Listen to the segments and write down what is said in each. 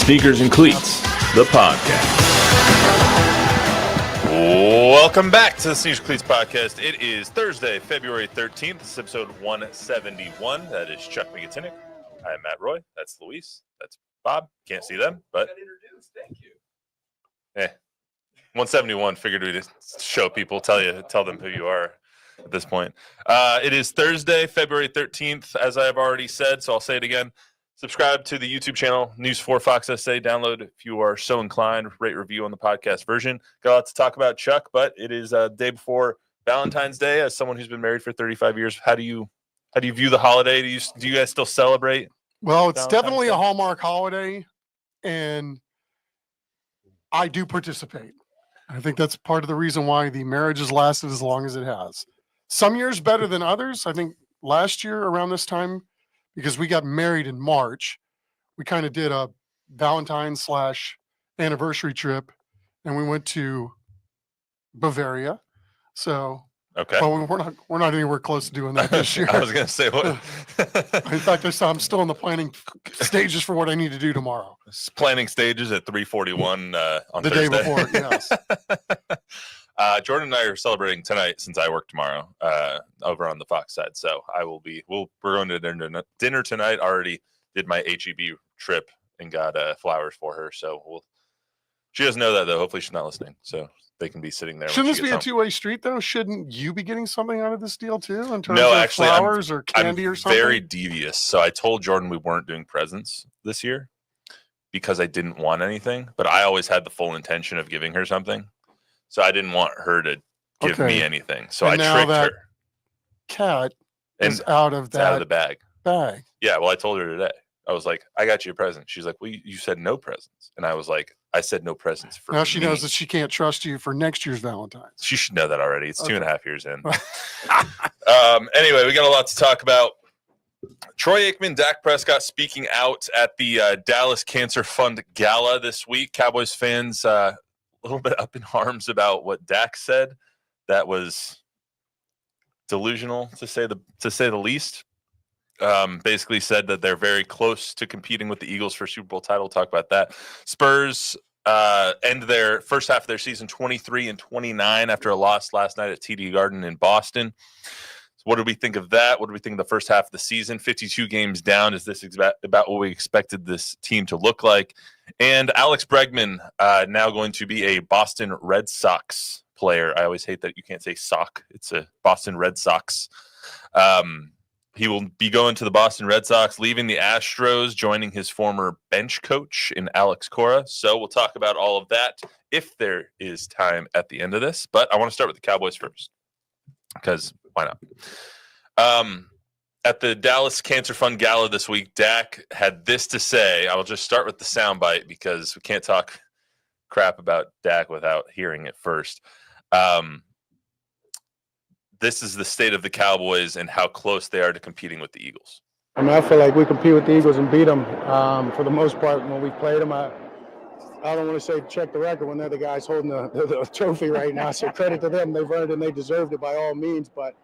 Sneakers and Cleats, the podcast. Welcome back to the Sneakers and Cleats podcast. It is Thursday, February 13th. This is episode 171. That is Chuck McGinnick. I am Matt Roy. That's Luis. That's Bob. Can't see them, but Thank you. 171. Figured we'd show people, tell them who you are at this point. It is Thursday, February 13th, as I have already said, so I'll say it again. Subscribe to the YouTube channel, News 4 Fox SA. Download if you are so inclined. Rate, review on the podcast version. Got a lot to talk about, Chuck, but it is a day before Valentine's Day. As someone who's been married for 35 years, how do you view the holiday? Do you guys still celebrate? Well, it's Valentine's definitely Day? a Hallmark holiday, and I do participate. I think that's part of the reason why the marriage has lasted as long as it has. Some years better than others. I think last year around this time, because we got married in March, we kind of did a Valentine's / anniversary trip, and we went to Bavaria. So, Okay. but we're not anywhere close to doing that this year. I was going to say what? In fact, I'm still in the planning stages for what I need to do tomorrow. Planning stages at 3:41 on The Thursday. day before, yes. Jordan and I are celebrating tonight since I work tomorrow over on the Fox side. So we're going to dinner tonight. Already did my HEB trip and got flowers for her. So she doesn't know that though. Hopefully she's not listening. So they can be sitting there. Shouldn't this be a two-way street though? Shouldn't you be getting something out of this deal too? In terms No, of actually, flowers or candy I'm or something? very devious. So I told Jordan we weren't doing presents this year because I didn't want anything, but I always had the full intention of giving her something. So I didn't want her to give me anything. So And I now tricked that her. Cat And is out of it's out of the that bag. bag. Yeah, well, I told her today. I was like, I got you a present. She's like, well, you said no presents. And I was like, I said no presents for Now she me. knows that she can't trust you for next year's Valentine's. She should know that already. It's 2.5 years in. Okay. Anyway, we got a lot to talk about. Troy Aikman, Dak Prescott speaking out at the Dallas Cancer Fund Gala this week. Cowboys fans a little bit up in arms about what Dak said. That was delusional, to say the least. Basically said that they're very close to competing with the Eagles for Super Bowl title. We'll talk about that. Spurs end their first half of their season 23-29 after a loss last night at TD Garden in Boston. So what did we think of that? What did we think of the first half of the season? 52 games down. Is this about what we expected this team to look like? And Alex Bregman now going to be a Boston Red Sox player. I always hate that you can't say sock. It's a Boston Red Sox. He will be going to the Boston Red Sox, leaving the Astros, joining his former bench coach in Alex Cora. So we'll talk about all of that if there is time at the end of this. But I want to start with the Cowboys first, because why not? At the Dallas Cancer Fund Gala this week, Dak had this to say. I will just start with the soundbite because we can't talk crap about Dak without hearing it first. This is the state of the Cowboys and how close they are to competing with the Eagles. I mean, I feel like we compete with the Eagles and beat them for the most part when we played them. I don't want to say check the record when they're the guys holding the trophy right now. So credit to them. They've earned it and they deserved it by all means. But,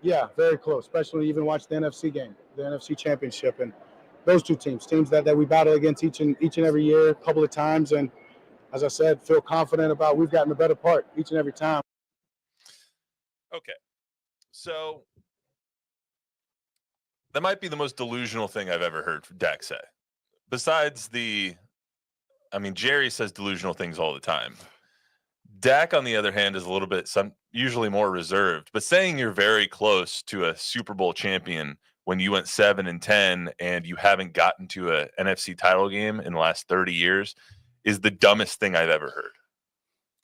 yeah, very close, especially when you even watch the NFC game, the NFC Championship. And those two teams that we battle against each and every year a couple of times. And as I said, feel confident about we've gotten the better part each and every time. Okay, so that might be the most delusional thing I've ever heard Dak say. Besides Jerry says delusional things all the time. Dak, on the other hand, is a little bit usually more reserved. But saying you're very close to a Super Bowl champion when you went 7-10 and you haven't gotten to a NFC title game in the last 30 years is the dumbest thing I've ever heard.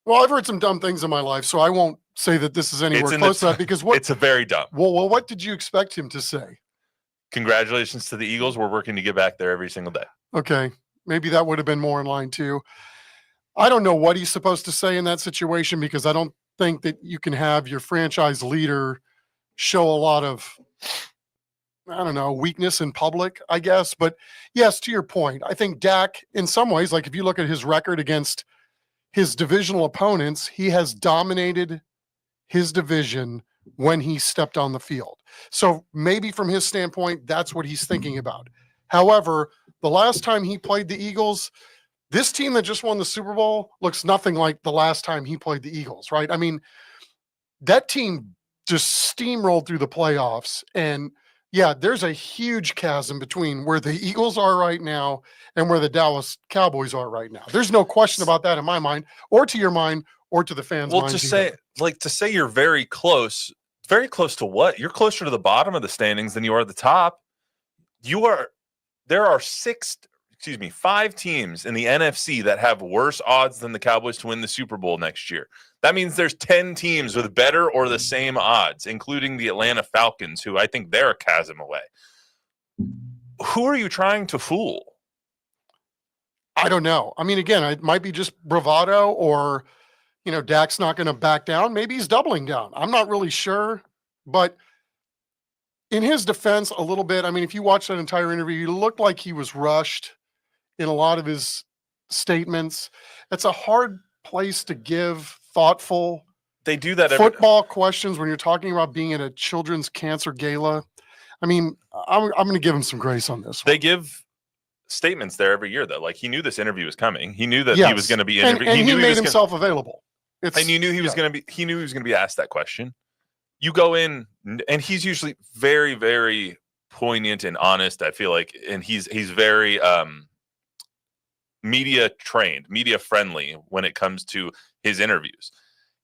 Well, I've heard some dumb things in my life, so I won't say that this is anywhere close to that because it's a very dumb. Well, what did you expect him to say? Congratulations to the Eagles. We're working to get back there every single day. Okay, maybe that would have been more in line too. I don't know what he's supposed to say in that situation because I don't think that you can have your franchise leader show a lot of, weakness in public, I guess. But yes, to your point, I think Dak, in some ways, like if you look at his record against his divisional opponents, he has dominated his division when he stepped on the field. So maybe from his standpoint, that's what he's thinking about. However, the last time he played the Eagles, this team that just won the Super Bowl looks nothing like the last time he played the Eagles, right? I mean, that team just steamrolled through the playoffs. And yeah, there's a huge chasm between where the Eagles are right now and where the Dallas Cowboys are right now. There's no question about that in my mind, or to your mind, or to the fans' Well, minds. to say you're very close to what? You're closer to the bottom of the standings than you are the top. There are 5 teams in the NFC that have worse odds than the Cowboys to win the Super Bowl next year. That means there's 10 teams with better or the same odds, including the Atlanta Falcons, who I think they're a chasm away. Who are you trying to fool? I don't know. I mean, again, it might be just bravado, or, Dak's not going to back down. Maybe he's doubling down. I'm not really sure. But in his defense, a little bit, I mean, if you watch that entire interview, he looked like he was rushed in a lot of his statements. It's a hard place to give thoughtful They do that football questions when you're talking about being at a children's cancer gala. I mean, I'm going to give him some grace on this one. They give statements there every year, though. Like, he knew this interview was coming. He knew that he was going to be interviewed. And he made himself available. And you knew he was going to be. He knew he was going to be asked that question. You go in, and he's usually very, very poignant and honest, I feel like, and he's very media trained, media friendly when it comes to his interviews.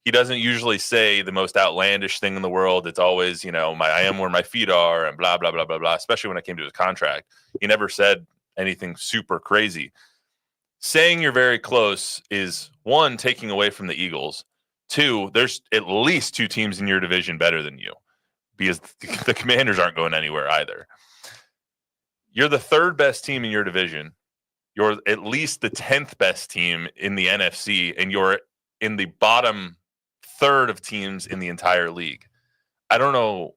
He doesn't usually say the most outlandish thing in the world. It's always, I am where my feet are and blah, blah, blah, blah, blah, especially when it came to his contract. He never said anything super crazy. Saying you're very close is, one, taking away from the Eagles. Two, there's at least 2 teams in your division better than you, because the Commanders aren't going anywhere either. You're the 3rd best team in your division. You're at least the 10th best team in the NFC, and you're in the bottom third of teams in the entire league. I don't know.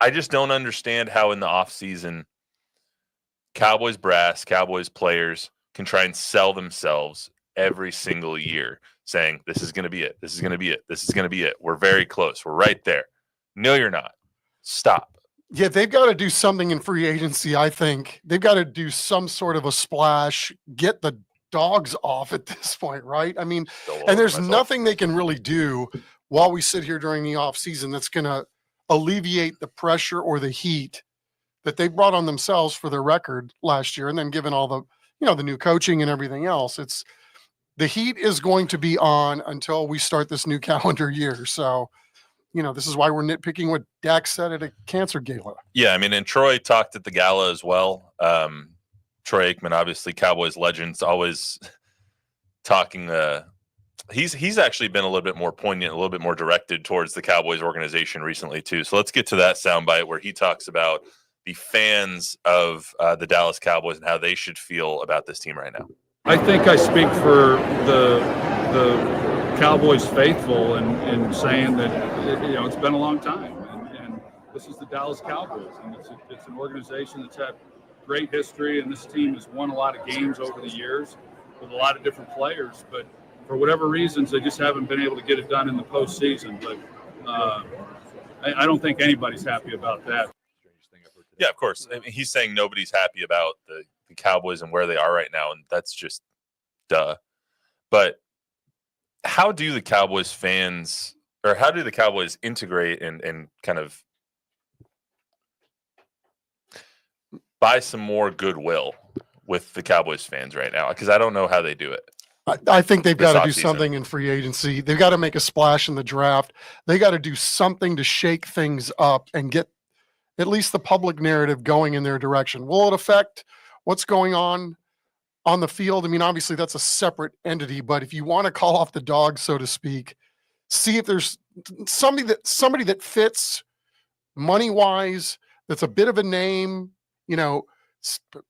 I just don't understand how in the offseason Cowboys brass, Cowboys players can try and sell themselves every single year, saying this is going to be it. This is going to be it. This is going to be it. We're very close. We're right there. No, you're not. Stop. Yeah, they've got to do something in free agency, I think. They've got to do some sort of a splash, get the dogs off at this point, right? I mean, and there's nothing they can really do while we sit here during the offseason that's going to alleviate the pressure or the heat that they brought on themselves for their record last year. And then given all the, the new coaching and everything else, the heat is going to be on until we start this new calendar year. So, this is why we're nitpicking what Dak said at a cancer gala. Yeah, I mean, and Troy talked at the gala as well. Troy Aikman, obviously Cowboys legends, always talking. He's actually been a little bit more poignant, a little bit more directed towards the Cowboys organization recently too. So let's get to that soundbite where he talks about the fans of the Dallas Cowboys and how they should feel about this team right now. I think I speak for the Cowboys faithful in saying that it's been a long time, and this is the Dallas Cowboys, and it's an organization that's had great history, and this team has won a lot of games over the years with a lot of different players, but for whatever reasons they just haven't been able to get it done in the postseason. But I don't think anybody's happy about that. Yeah, of course. I mean, he's saying nobody's happy about the Cowboys and where they are right now, and that's just duh. But how do the Cowboys fans, or how do the Cowboys integrate and kind of buy some more goodwill with the Cowboys fans right now? Because I don't know how they do it. I think they've got to do something in free agency. They've got to make a splash in the draft. They got to do something to shake things up and get at least the public narrative going in their direction. Will it affect what's going on the field? I mean, obviously that's a separate entity, but if you want to call off the dog, so to speak, see if there's somebody that fits money-wise, that's a bit of a name,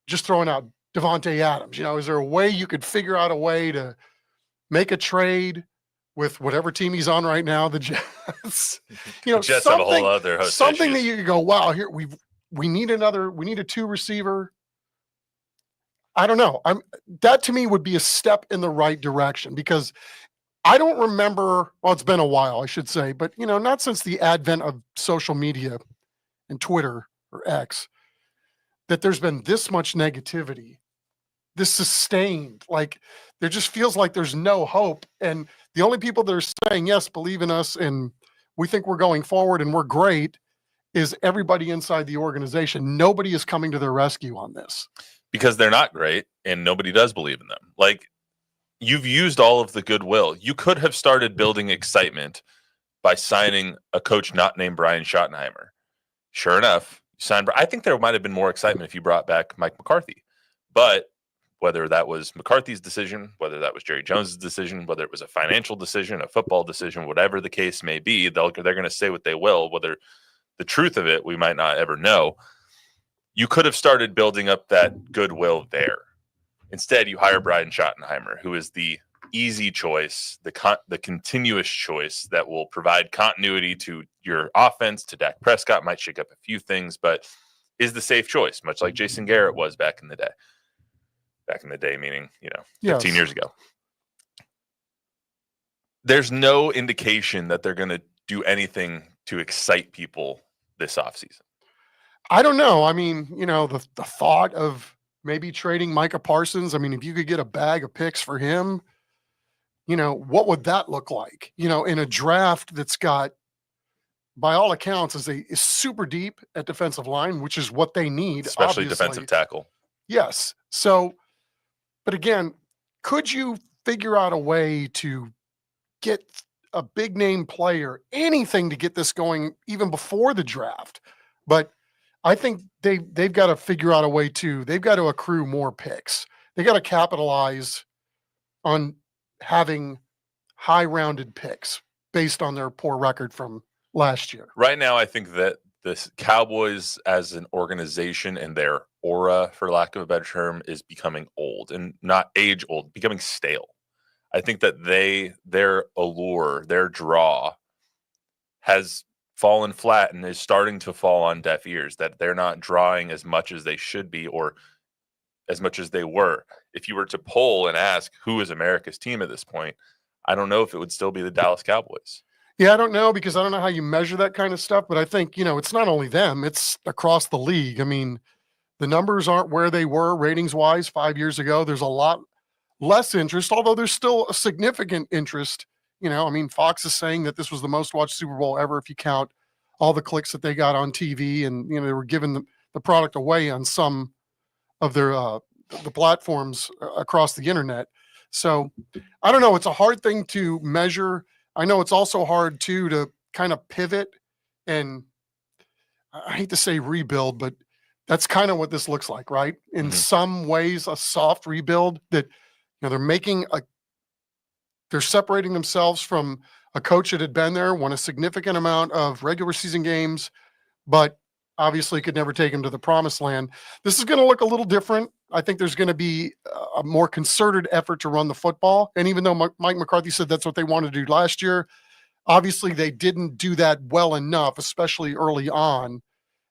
just throwing out Devontae Adams. Is there a way you could figure out a way to make a trade with whatever team he's on right now, the Jets? The Jets have a whole other host something issues. that you could go, wow, here we need a 2 receiver. I don't know. That to me would be a step in the right direction, because I don't remember, well, it's been a while, I should say, but not since the advent of social media and Twitter or X, that there's been this much negativity, this sustained, like there just feels like there's no hope. And the only people that are saying, yes, believe in us and we think we're going forward and we're great, is everybody inside the organization. Nobody is coming to their rescue on this. Because they're not great and nobody does believe in them. Like, you've used all of the goodwill. You could have started building excitement by signing a coach not named Brian Schottenheimer. Sure enough, you signed. I think there might have been more excitement if you brought back Mike McCarthy. But whether that was McCarthy's decision, whether that was Jerry Jones's decision, whether it was a financial decision, a football decision, whatever the case may be, they're going to say what they will. Whether the truth of it, we might not ever know. You could have started building up that goodwill there. Instead, you hire Brian Schottenheimer, who is the easy choice, the continuous choice that will provide continuity to your offense, to Dak Prescott, might shake up a few things, but is the safe choice, much like Jason Garrett was back in the day. Back in the day, meaning, 15 years ago. There's no indication that they're going to do anything to excite people this offseason. I don't know. I mean, the thought of maybe trading Micah Parsons. I mean, if you could get a bag of picks for him, what would that look like? In a draft that's got, by all accounts, is super deep at defensive line, which is what they need. Especially obviously. Defensive tackle. Yes. So, but again, could you figure out a way to get a big name player, anything to get this going even before the draft? But I think they've got to figure out a way to, they've got to accrue more picks. They got to capitalize on having high rounded picks based on their poor record from last year. Right now, I think that the Cowboys as an organization and their aura, for lack of a better term, is becoming old, and not age old, becoming stale. I think that their allure, their draw has fallen flat and is starting to fall on deaf ears, that they're not drawing as much as they should be or as much as they were. If you were to poll and ask who is America's team at this point, I don't know if it would still be the Dallas Cowboys. Yeah, I don't know, because I don't know how you measure that kind of stuff, but I think, it's not only them, it's across the league. I mean, the numbers aren't where they were ratings wise 5 years ago. There's a lot less interest, although there's still a significant interest. Fox is saying that this was the most watched Super Bowl ever if you count all the clicks that they got on TV, and they were giving the product away on some of their the platforms across the internet. So I don't know. It's a hard thing to measure. I know it's also hard too to kind of pivot, and I hate to say rebuild, but that's kind of what this looks like, right? In some ways, a soft rebuild that they're separating themselves from a coach that had been there, won a significant amount of regular season games, but obviously could never take him to the promised land. This is going to look a little different. I think there's going to be a more concerted effort to run the football. And even though Mike McCarthy said that's what they wanted to do last year, obviously they didn't do that well enough, especially early on.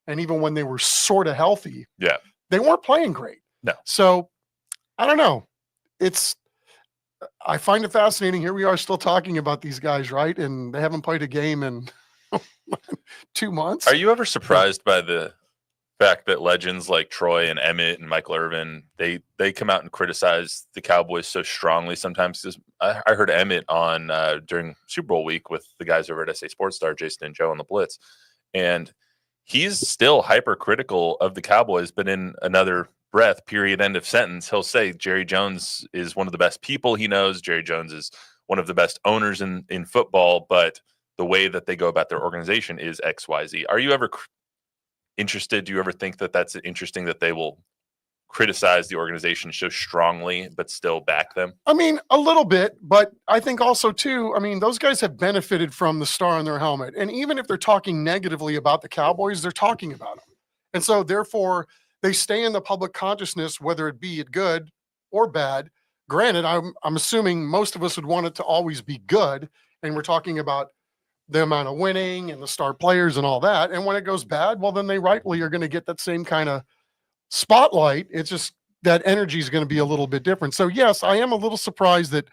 And even when they were sort of healthy, they weren't playing great. No. So I don't know. I find it fascinating. Here we are still talking about these guys, right? And they haven't played a game in 2 months. Are you ever surprised by the fact that legends like Troy and Emmett and Michael Irvin, they come out and criticize the Cowboys so strongly sometimes? I heard Emmett on during Super Bowl week with the guys over at SA Sports Star, Jason and Joe on the Blitz, and he's still hypercritical of the Cowboys, but in another breath, period, end of sentence, he'll say Jerry Jones is one of the best people he knows. Jerry Jones is one of the best owners in football, but the way that they go about their organization is XYZ. Are you ever interested? Do you ever think that that's interesting that they will criticize the organization so strongly but still back them? I mean, a little bit, but I think also too, those guys have benefited from the star on their helmet. And even if they're talking negatively about the Cowboys, they're talking about them. And so therefore they stay in the public consciousness, whether it be good or bad. Granted, I'm assuming most of us would want it to always be good. And we're talking about the amount of winning and the star players and all that. And when it goes bad, well, then they rightly are going to get that same kind of spotlight. It's just that energy is going to be a little bit different. So yes, I am a little surprised that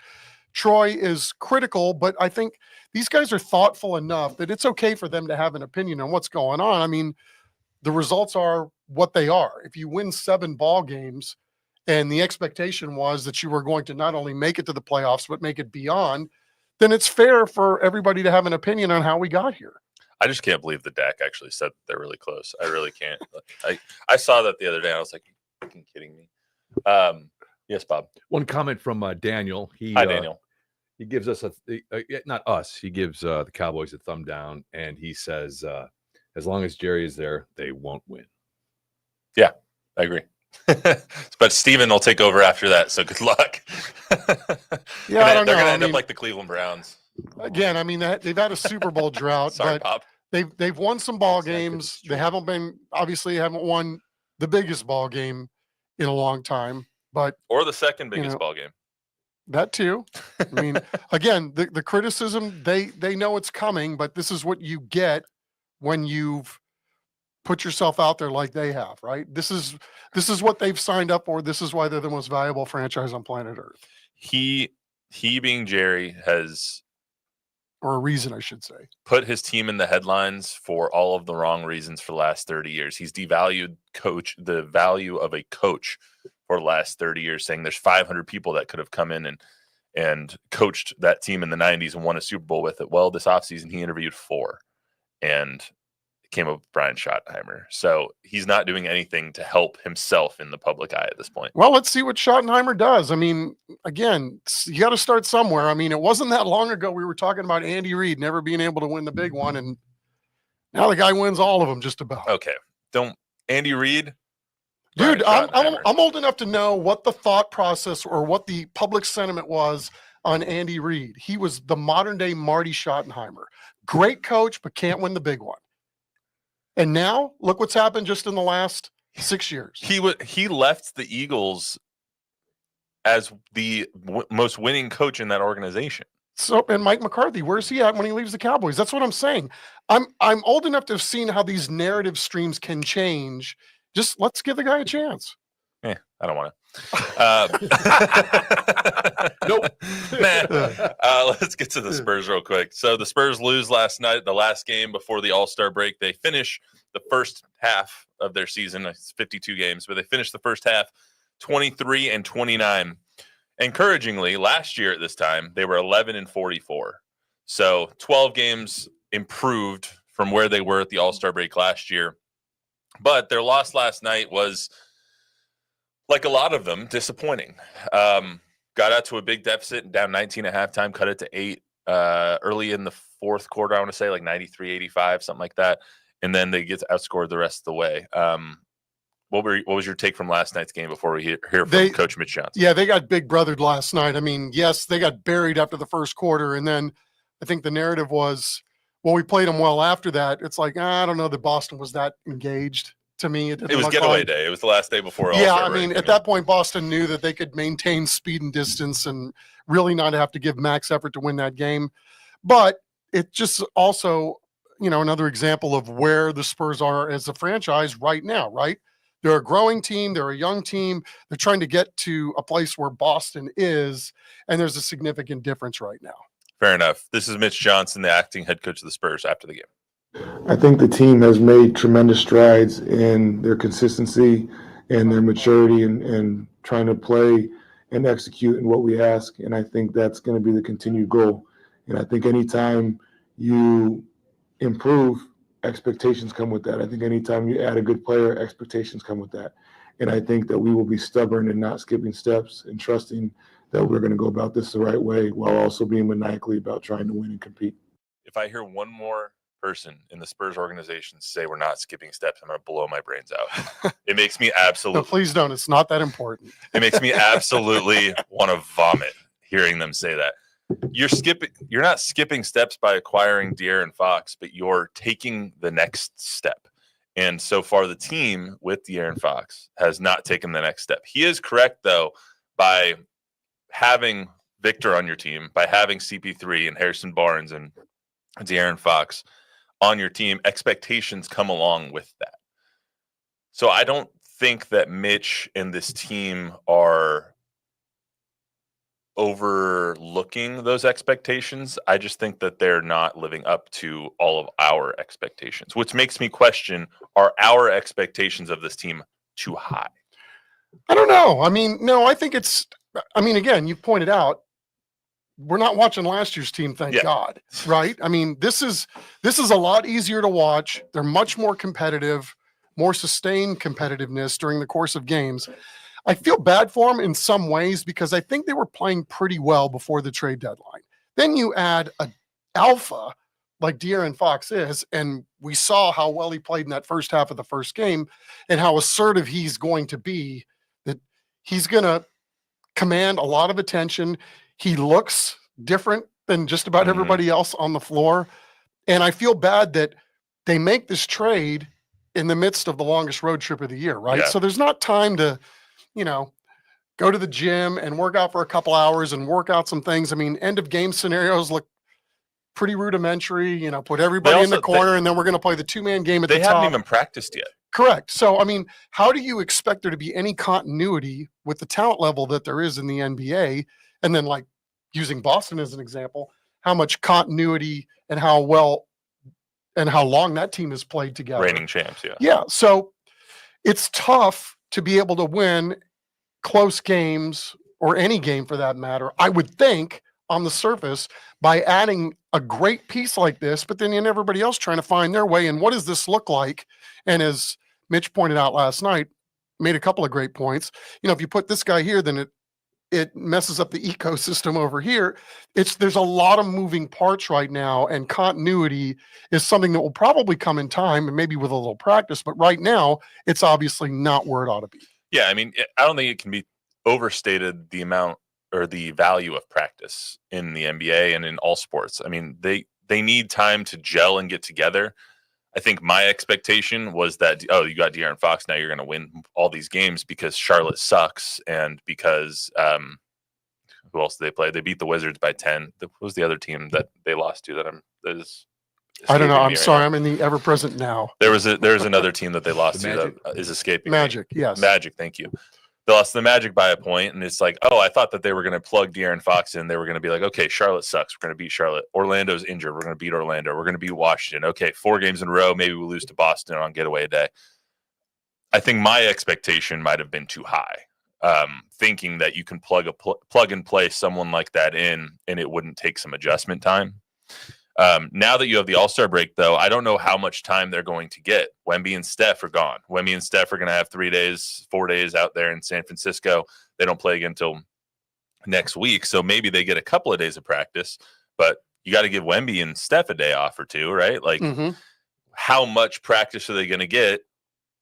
Troy is critical, but I think these guys are thoughtful enough that it's okay for them to have an opinion on what's going on. The results are what they are. If you win 7 ball games and the expectation was that you were going to not only make it to the playoffs, but make it beyond, then it's fair for everybody to have an opinion on how we got here. I just can't believe that Dak actually said they're really close. I really can't. I saw that the other day. I was like, "Are you kidding me?" Yes, Bob. One comment from Daniel. Hi, Daniel. He gives us not us. He gives the Cowboys a thumb down, and he says, as long as Jerry is there, they won't win. Yeah, I agree. But Steven will take over after that, so good luck. Yeah, I don't they're know. going to end up like the Cleveland Browns. Again, I mean, they've had a Super Bowl drought, Sorry, but Bob. they've won some ball Exactly, games. it's true. They haven't won the biggest ball game in a long time, but Or the second biggest know, ball game. that too. I mean, again, the criticism, they know it's coming, but this is what you get when you've put yourself out there like they have, right? This is what they've signed up for. This is why they're the most valuable franchise on planet Earth. He being Jerry has Or a reason, I should say. put his team in the headlines for all of the wrong reasons for the last 30 years. He's devalued the value of a coach for the last 30 years, saying there's 500 people that could have come in and coached that team in the 90s and won a Super Bowl with it. Well, this offseason, he interviewed 4 and came up with Brian Schottenheimer. So he's not doing anything to help himself in the public eye at this point. Well, let's see what Schottenheimer does. I mean, again, you got to start somewhere. I mean, it wasn't that long ago we were talking about Andy Reid never being able to win the big one, and now the guy wins all of them just about. Okay. Andy Reid. Dude, Brian I'm Schottenheimer. old enough to know what the thought process or what the public sentiment was on Andy Reid. He was the modern day Marty Schottenheimer. Great coach, but can't win the big one. And now look what's happened just in the last 6 years. He left the Eagles as the most winning coach in that organization. So, and Mike McCarthy, where's he at when he leaves the Cowboys? That's what I'm saying. I'm old enough to have seen how these narrative streams can change. Just let's give the guy a chance. I don't want to. Nope. Man. Let's get to the Spurs real quick. So the Spurs lose last night, the last game before the All-Star break. They finish the first half of their season. It's 52 games, but they finished the first half 23-29. Encouragingly, last year at this time, they were 11-44. So 12 games improved from where they were at the All-Star break last year. But their loss last night was, like a lot of them, disappointing. Got out to a big deficit and down 19 at halftime, cut it to 8 early in the fourth quarter, I want to say like 93-85, something like that. And then they get outscored the rest of the way. What was your take from last night's game before we hear from Coach Mitch Johnson? Yeah, they got big brothered last night. I mean, yes, they got buried after the first quarter. And then I think the narrative was, well, we played them well after that. It's like, I don't know that Boston was that engaged. To me, it was getaway day. It was the last day before Yeah, All-Star I mean, break. at that point, Boston knew that they could maintain speed and distance and really not have to give max effort to win that game. But it just also, another example of where the Spurs are as a franchise right now, right? They're a growing team. They're a young team. They're trying to get to a place where Boston is, and there's a significant difference right now. Fair enough. This is Mitch Johnson, the acting head coach of the Spurs, after the game. I think the team has made tremendous strides in their consistency and their maturity and trying to play and execute in what we ask. And I think that's going to be the continued goal. And I think anytime you improve, expectations come with that. I think anytime you add a good player, expectations come with that. And I think that we will be stubborn and not skipping steps and trusting that we're going to go about this the right way while also being maniacally about trying to win and compete. If I hear one more person in the Spurs organization say we're not skipping steps, I'm going to blow my brains out. It makes me absolutely. No, please don't. It's not that important. It makes me absolutely want to vomit hearing them say that. You're not skipping steps by acquiring De'Aaron Fox, but you're taking the next step. And so far, the team with De'Aaron Fox has not taken the next step. He is correct, though, by having Victor on your team, by having CP3 and Harrison Barnes and De'Aaron Fox on your team, expectations come along with that. So I don't think that Mitch and this team are overlooking those expectations. I just think that they're not living up to all of our expectations, which makes me question, are our expectations of this team too high? I don't know. I mean, no, I think again, you pointed out, we're not watching last year's team, thank God, right? I mean, this is a lot easier to watch. They're much more competitive, more sustained competitiveness during the course of games. I feel bad for them in some ways because I think they were playing pretty well before the trade deadline. Then you add a alpha like De'Aaron Fox is, and we saw how well he played in that first half of the first game and how assertive he's going to be, that he's going to command a lot of attention. He looks different than just about everybody else on the floor. And I feel bad that they make this trade in the midst of the longest road trip of the year, right? Yeah. So there's not time to, go to the gym and work out for a couple hours and work out some things. I mean, end of game scenarios look pretty rudimentary, put everybody in the corner and then we're going to play the 2-man game at the top. They haven't even practiced yet. Correct. So, I mean, how do you expect there to be any continuity with the talent level that there is in the NBA? And then, like, using Boston as an example, how much continuity and how well and how long that team has played together. Reigning champs, yeah. Yeah. So it's tough to be able to win close games, or any game for that matter, I would think, on the surface, by adding a great piece like this, but then everybody else trying to find their way. And what does this look like? And as Mitch pointed out last night, made a couple of great points. If you put this guy here, then it messes up the ecosystem over here. There's a lot of moving parts right now, and continuity is something that will probably come in time and maybe with a little practice. But right now, it's obviously not where it ought to be. Yeah, I mean, I don't think it can be overstated the amount or the value of practice in the NBA and in all sports. I mean, they need time to gel and get together. I think my expectation was that, you got De'Aaron Fox, now you're going to win all these games because Charlotte sucks and because who else did they play? They beat the Wizards by 10. What was the other team that they lost to I don't know. I'm sorry. I'm in the ever present now. There's another team that they lost to that is escaping. Magic, yes. Magic, thank you. They lost the Magic by a point, and it's like, I thought that they were going to plug De'Aaron Fox in. They were going to be like, okay, Charlotte sucks. We're going to beat Charlotte. Orlando's injured. We're going to beat Orlando. We're going to beat Washington. Okay, 4 games in a row. Maybe we lose to Boston on getaway day. I think my expectation might have been too high, thinking that you can plug and play someone like that in, and it wouldn't take some adjustment time. Now that you have the All-Star break, though, I don't know how much time they're going to get. Wemby and Steph are gone. Wemby and Steph are going to have 4 days out there in San Francisco. They don't play again until next week, so maybe they get a couple of days of practice, but you got to give Wemby and Steph a day off or two, right? Like, how much practice are they going to get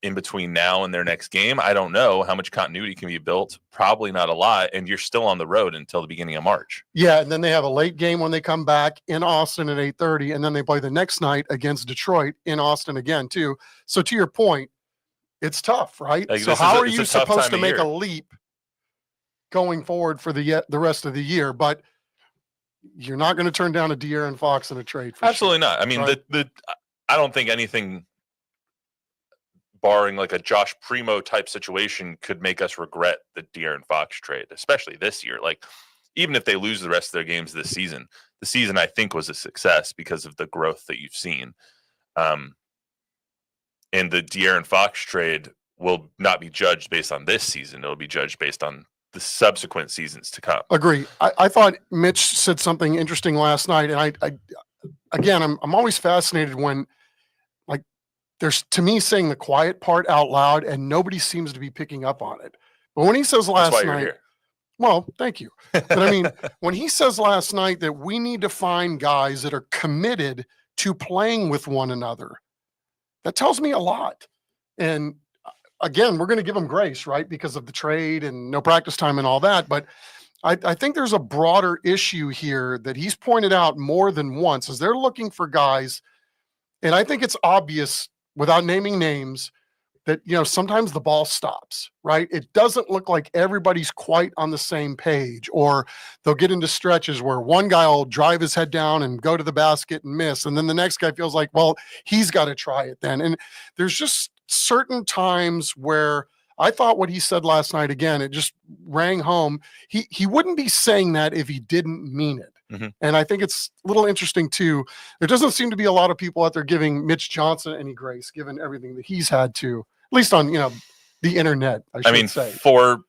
in between now and their next game? I don't know. How much continuity can be built? Probably not a lot, and you're still on the road until the beginning of March. Yeah, and then they have a late game when they come back in Austin at 8:30, and then they play the next night against Detroit in Austin again too. So to your point, it's tough, right? Like, so how are you supposed to make a leap going forward for the rest of the year? But you're not going to turn down a De'Aaron Fox in a trade. For Absolutely sure, not. I mean, right? I don't think anything, barring like a Josh Primo type situation, could make us regret the De'Aaron Fox trade, especially this year. Like, even if they lose the rest of their games this season, the season I think was a success because of the growth that you've seen. And the De'Aaron Fox trade will not be judged based on this season. It'll be judged based on the subsequent seasons to come. Agree. I thought Mitch said something interesting last night, and I'm always fascinated when, like, there's, to me, saying the quiet part out loud and nobody seems to be picking up on it. But when he says last That's why night, you're here. well, thank you. But I mean, when he says last night that we need to find guys that are committed to playing with one another, that tells me a lot. And again, we're going to give him grace, right? Because of the trade and no practice time and all that. But I think there's a broader issue here that he's pointed out more than once, is they're looking for guys. And I think it's obvious, without naming names, that, sometimes the ball stops, right? It doesn't look like everybody's quite on the same page, or they'll get into stretches where one guy will drive his head down and go to the basket and miss. And then the next guy feels like, well, he's got to try it then. And there's just certain times where I thought what he said last night, again, it just rang home. He wouldn't be saying that if he didn't mean it. Mm-hmm. And I think it's a little interesting too. There doesn't seem to be a lot of people out there giving Mitch Johnson any grace, given everything that he's had to, at least on, the internet, I mean, say. For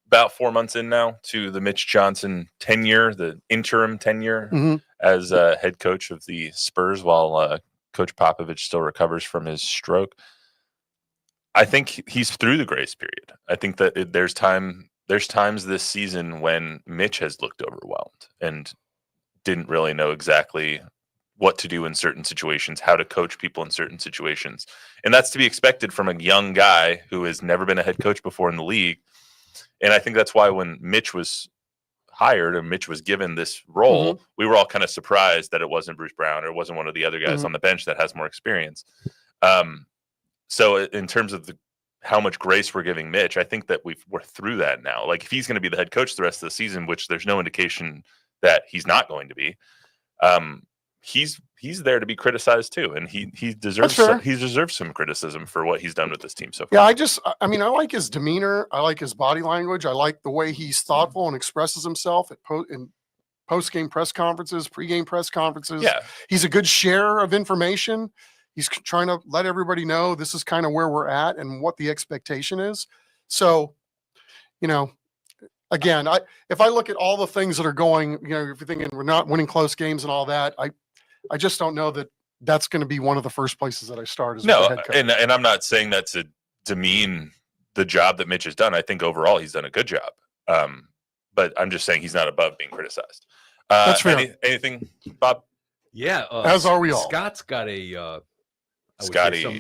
about 4 months in now to the Mitch Johnson tenure, the interim tenure as head coach of the Spurs, while Coach Popovich still recovers from his stroke. I think he's through the grace period. I think that there's times this season when Mitch has looked overwhelmed and didn't really know exactly what to do in certain situations, how to coach people in certain situations. And that's to be expected from a young guy who has never been a head coach before in the league. And I think that's why when Mitch was hired or Mitch was given this role, we were all kind of surprised that it wasn't Bruce Brown or it wasn't one of the other guys on the bench that has more experience. So in terms of how much grace we're giving Mitch, I think that we're through that now. Like if he's going to be the head coach the rest of the season, which there's no indication that he's not going to be, he's there to be criticized too, and he deserves some criticism for what he's done with this team so far. Yeah, I like his demeanor. I like his body language. I like the way he's thoughtful and expresses himself in post-game press conferences, pre-game press conferences. Yeah, he's a good sharer of information. He's trying to let everybody know this is kind of where we're at and what the expectation is. So, again, if I look at all the things that are going, if you're thinking we're not winning close games and all that, I just don't know that that's going to be one of the first places that I start as no, head coach. And I'm not saying that to demean the job that Mitch has done. I think overall he's done a good job. But I'm just saying he's not above being criticized. That's fair. Anything, Bob? Yeah. As are we all. Scott's got a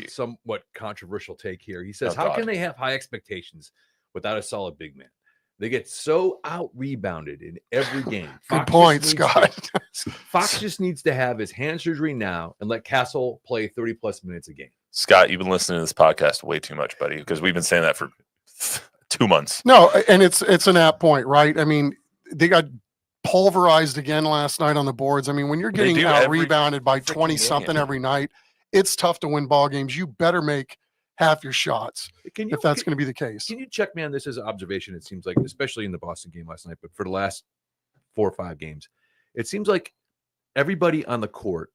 somewhat controversial take here. He says, how can they have high expectations without a solid big man? They get so out-rebounded in every game. Good point, Scott. Fox just needs to have his hand surgery now and let Castle play 30-plus minutes a game. Scott, you've been listening to this podcast way too much, buddy, because we've been saying that for 2 months. No, and it's an apt point, right? I mean, they got pulverized again last night on the boards. I mean, when you're getting out-rebounded by 20-something every night, it's tough to win ball games. You better make half your shots if that's going to be the case. Can you check me on this as an observation? It seems like, especially in the Boston game last night, but for the last 4 or 5 games, it seems like everybody on the court,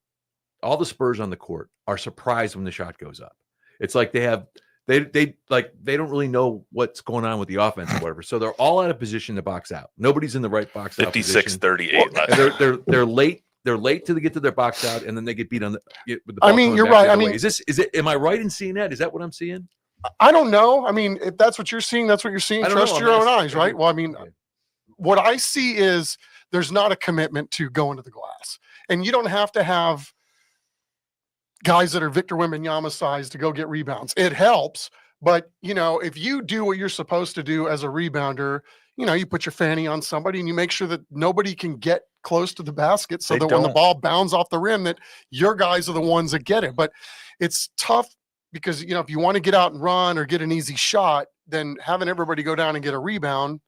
all the Spurs on the court, are surprised when the shot goes up. It's like they don't really know what's going on with the offense or whatever. So they're all out of position to box out. Nobody's in the right box out. 56-38. They're late. They're late to get to their box out, and then they get beat with the ball. I mean, you're right. I mean, am I right in seeing that? Is that what I'm seeing? I don't know. I mean, if that's what you're seeing, that's what you're seeing. Trust your own eyes, right? Well, I mean, what I see is there's not a commitment to go into the glass, and you don't have to have guys that are Victor Wembanyama size to go get rebounds. It helps, but if you do what you're supposed to do as a rebounder, you put your fanny on somebody and you make sure that nobody can get close to the basket so that when the ball bounds off the rim, that your guys are the ones that get it. But it's tough because, if you want to get out and run or get an easy shot, then having everybody go down and get a rebound,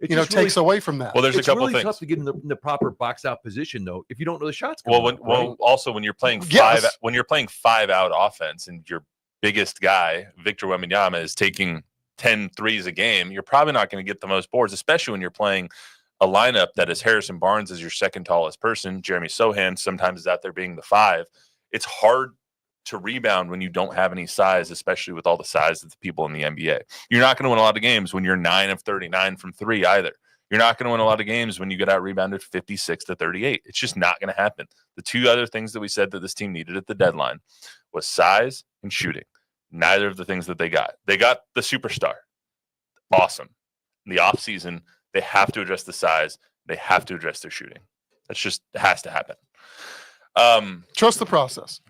takes away from that. Well, there's a couple really things. Tough to get in the proper box out position though, if you don't know the shots. Also when you're playing five out offense and your biggest guy, Victor Wembanyama, is taking 10 threes a game, you're probably not going to get the most boards, especially when you're playing a lineup that is Harrison Barnes as your second tallest person. Jeremy Sohan sometimes is out there being the 5. It's hard to rebound when you don't have any size, especially with all the size of the people in the NBA. You're not going to win a lot of games when you're 9 of 39 from 3 either. You're not going to win a lot of games when you get out rebounded 56-38. It's just not going to happen. The 2 other things that we said that this team needed at the deadline was size and shooting. Neither of the things that they got. They got the superstar. Awesome. In the offseason, they have to address the size. They have to address their shooting. That's just has to happen. Trust the process.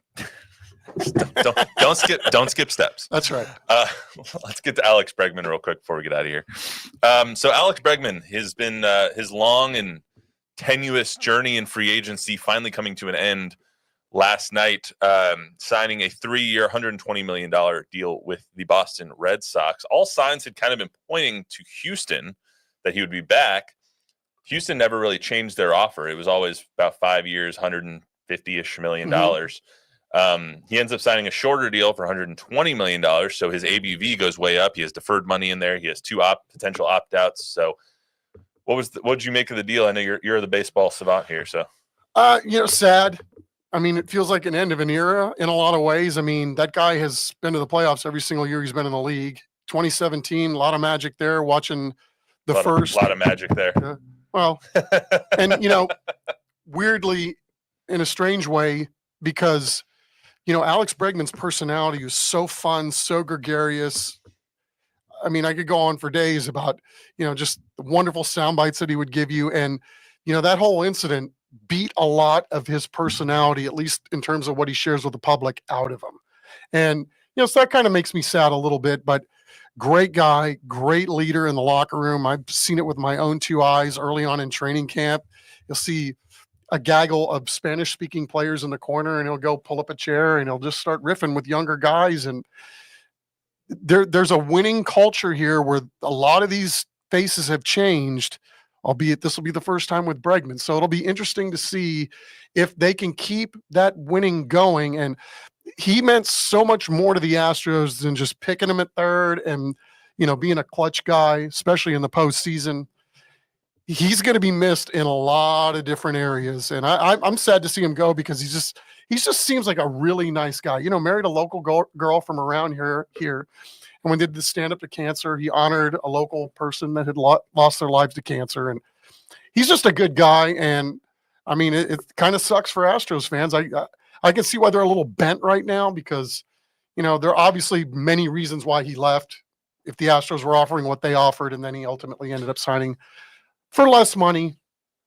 Don't skip steps. That's right. Let's get to Alex Bregman real quick before we get out of here. So Alex Bregman has been his long and tenuous journey in free agency finally coming to an end last night, signing a 3-year, $120 million deal with the Boston Red Sox. All signs had kind of been pointing to Houston that he would be back. Houston never really changed their offer. It was always about 5 years, $150-ish million. He ends up signing a shorter deal for $120 million, so his ABV goes way up. He has deferred money in there. He has two potential opt-outs. So what did you make of the deal? I know you're the baseball savant here, so. Sad. I mean, it feels like an end of an era in a lot of ways. I mean, that guy has been to the playoffs every single year he's been in the league. 2017, a lot of magic there, watching the first. A lot of magic there. Well, and, weirdly, in a strange way, because, Alex Bregman's personality was so fun, so gregarious. I mean, I could go on for days about, just the wonderful sound bites that he would give you. And, that whole incident beat a lot of his personality, at least in terms of what he shares with the public, out of him. And, so that kind of makes me sad a little bit, but great guy, great leader in the locker room. I've seen it with my own two eyes early on in training camp. You'll see a gaggle of Spanish speaking players in the corner, and he'll go pull up a chair and he'll just start riffing with younger guys. And there's a winning culture here where a lot of these faces have changed, albeit this will be the first time with Bregman. So it'll be interesting to see if they can keep that winning going. And he meant so much more to the Astros than just picking him at third and, being a clutch guy, especially in the postseason. He's going to be missed in a lot of different areas. And I'm sad to see him go because he just seems like a really nice guy. Married a local girl from around here. And when they did the stand up to cancer, he honored a local person that had lost their lives to cancer. And he's just a good guy. And I mean, it kind of sucks for Astros fans. I can see why they're a little bent right now because, there are obviously many reasons why he left. If the Astros were offering what they offered, and then he ultimately ended up signing for less money.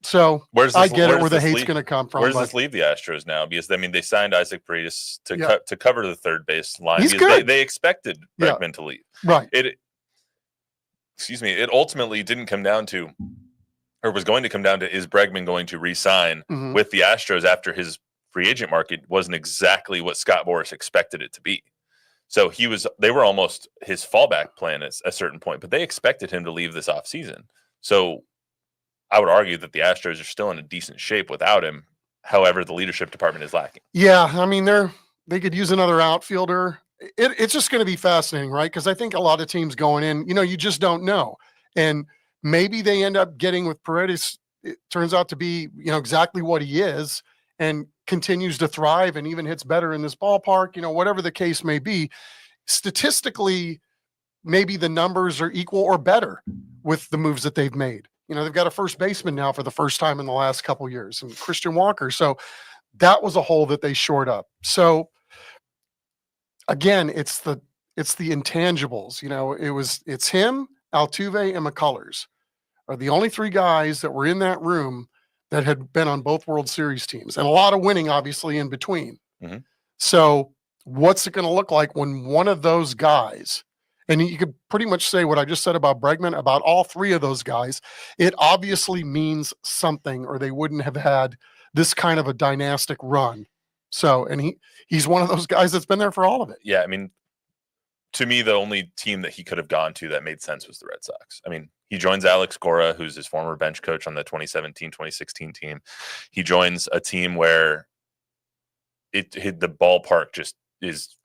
So I get it where the hate's going to come from. Where does this leave the Astros now? Because they signed Isaac Paredes to cover the third base line. He's good. They expected Bregman to leave. Right. It ultimately didn't come down to, or was going to come down to, is Bregman going to re-sign with the Astros after his free agent market wasn't exactly what Scott Boras expected it to be. So they were almost his fallback plan at a certain point, but they expected him to leave this offseason. So I would argue that the Astros are still in a decent shape without him. However, the leadership department is lacking. Yeah, I mean, they could use another outfielder. It's just going to be fascinating, right? Because I think a lot of teams going in, you just don't know. And maybe they end up getting with Paredes. It turns out to be, exactly what he is and continues to thrive and even hits better in this ballpark, whatever the case may be. Statistically, maybe the numbers are equal or better with the moves that they've made. They've got a first baseman now for the first time in the last couple of years, and Christian Walker. So that was a hole that they shored up. So again, it's the intangibles. It's him, Altuve, and McCullers are the only three guys that were in that room that had been on both World Series teams, and a lot of winning, obviously, in between. Mm-hmm. So what's it going to look like when one of those guys? And you could pretty much say what I just said about Bregman, about all three of those guys. It obviously means something, or they wouldn't have had this kind of a dynastic run. So, and he's one of those guys that's been there for all of it. Yeah, I mean, to me, the only team that he could have gone to that made sense was the Red Sox. I mean, he joins Alex Cora, who's his former bench coach on the 2017-2016 team. He joins a team where the ballpark just is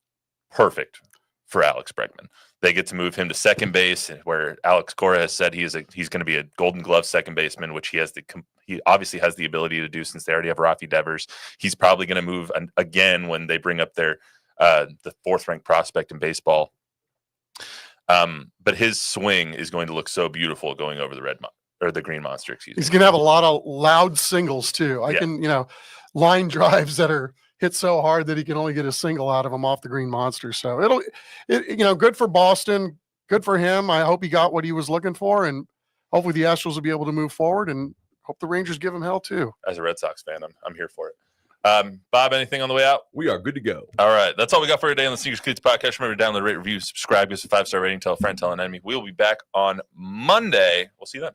perfect for Alex Bregman. They get to move him to second base, where Alex Cora has said he's going to be a Golden Glove second baseman, which he obviously has the ability to do since they already have Rafi Devers. He's probably going to move again when they bring up the fourth ranked prospect in baseball. But his swing is going to look so beautiful going over the green monster. Excuse me. He's going to have a lot of loud singles too. Line drives that are hit so hard that he can only get a single out of them off the green monster. So good for Boston, good for him. I hope he got what he was looking for, and hopefully the Astros will be able to move forward, and hope the Rangers give him hell too. As a Red Sox fan, I'm here for it. Bob, anything on the way out? We are good to go. All right. That's all we got for today on the Sneakers and Cleats podcast. Remember to download, rate, review, subscribe, give us a 5-star rating, tell a friend, tell an enemy. We'll be back on Monday. We'll see you then.